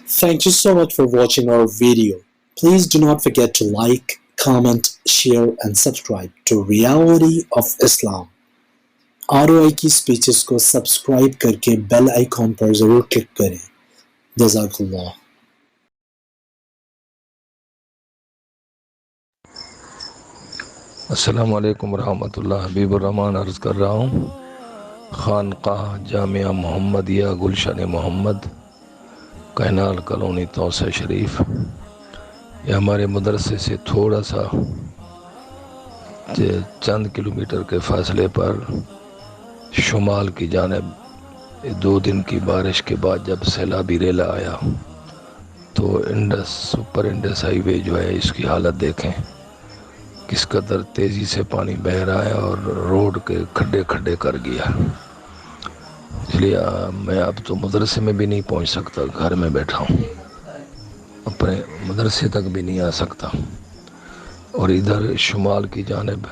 Thank you so much for watching our video. Please do not forget to like, comment, share and subscribe to Reality of Islam. ROI کی speeches کو subscribe کر کے bell icon پر ضرور click کریں. جزاک اللہ. السلام علیکم ورحمۃ اللہ. حبیب الرحمن عرض کر رہا ہوں. خانقاہ جامعہ محمدیہ گلشن محمد، کینال کالونی تونسہ شریف. یہ ہمارے مدرسے سے تھوڑا سا چند کلومیٹر کے فاصلے پر شمال کی جانب 2 دن کی بارش کے بعد جب سیلابی ریلا آیا تو سپر انڈس ہائی وے جو ہے اس کی حالت دیکھیں کس قدر تیزی سے پانی بہہ رہا ہے اور روڈ کے کھڈے کھڈے کر گیا. اس لیے میں اب تو مدرسے میں بھی نہیں پہنچ سکتا، گھر میں بیٹھا ہوں، اپنے مدرسے تک بھی نہیں آ سکتا. اور ادھر شمال کی جانب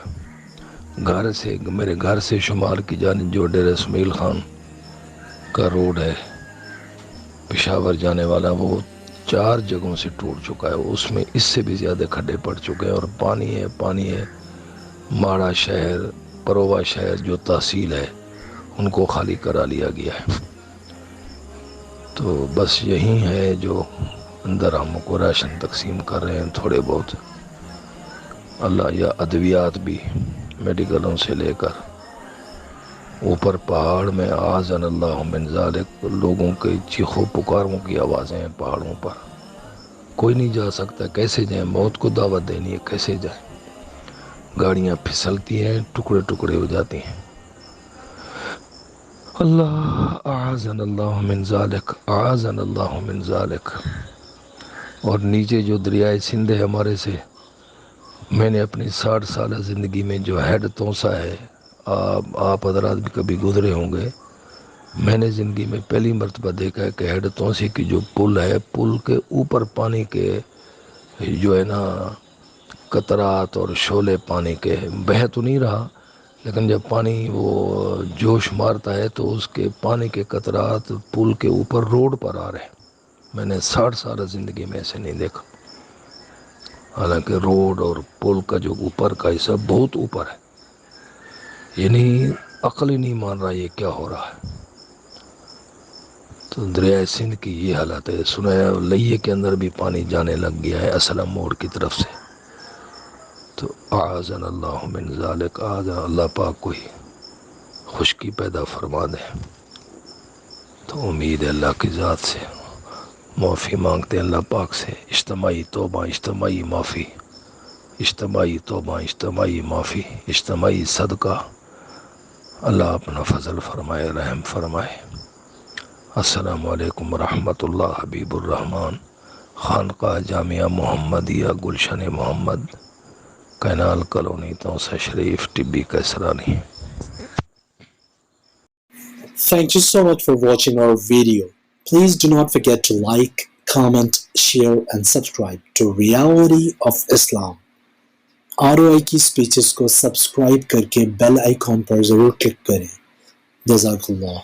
میرے گھر سے شمال کی جانب جو ڈیرہ اسماعیل خان کا روڈ ہے پشاور جانے والا، وہ 4 جگہوں سے ٹوٹ چکا ہے. اس میں اس سے بھی زیادہ کھڈے پڑ چکے ہیں اور پانی ہے. ماڑا شہر، پرووا شہر جو تحصیل ہے ان کو خالی کرا لیا گیا ہے. تو بس یہی ہے جو اندر ہم کو راشن تقسیم کر رہے ہیں تھوڑے بہت. اللہ یا ادویات بھی میڈیکلوں سے لے کر اوپر پہاڑ میں اعاذنا اللہ من ذالک لوگوں کے چیخوں پکاروں کی آوازیں ہیں پہاڑوں پر. کوئی نہیں جا سکتا، کیسے جائیں؟ موت کو دعوت دینی ہے، کیسے جائیں؟ گاڑیاں پھسلتی ہیں، ٹکڑے ٹکڑے ہو جاتی ہیں. اللہ اعاذنا اللہ من ذالک، اعاذنا اللہ من ذالک. اور نیچے جو دریائے سندھ ہے ہمارے سے، میں نے اپنی 60 سالہ زندگی میں جو ہیڈ تونسہ ہے، آپ حضرات بھی کبھی گزرے ہوں گے، میں نے زندگی میں پہلی مرتبہ دیکھا ہے کہ ہیڈ تونسی کی جو پل ہے، پل کے اوپر پانی کے جو ہے نا قطرات اور شعلے پانی کے بہہ تو نہیں رہا، لیکن جب پانی وہ جوش مارتا ہے تو اس کے پانی کے قطرات پل کے اوپر روڈ پر آ رہے ہیں. میں نے 60 سالہ زندگی میں ایسے نہیں دیکھا. حالانکہ روڈ اور پل کا جو اوپر کا حصہ بہت اوپر ہے، یعنی عقل ہی نہیں مان رہا یہ کیا ہو رہا ہے. تو دریائے سندھ کی یہ حالت ہے. سنایا لئیے کے اندر بھی پانی جانے لگ گیا ہے اسلم موڑ کی طرف سے. تو اعاذنا اللہ من ذالک، اعاذنا اللہ پاک کوئی خشکی پیدا فرما دے. تو امید ہے اللہ کی ذات سے، معافی مانگتے ہیں اللہ پاک سے. اجتماعی توبہ، اجتماعی معافی، اجتماعی توبہ، اجتماعی معافی، اجتماعی صدقہ. اللہ اپنا فضل فرمائے، رحم فرمائے. السلام علیکم ورحمۃ اللہ. حبیب الرحمن، Khanqah Jamia Muhammadia Gulshan Muhammad, canal colony Taunsa Sharif, Tibbi Qaisrani. Thank you so much for watching our video. Please do not forget to like, comment, share and subscribe to Reality of Islam. ROI کی سپیچز کو سبسکرائب کر کے بیل آئیکن پر ضرور کلک کریں. جزاک اللہ.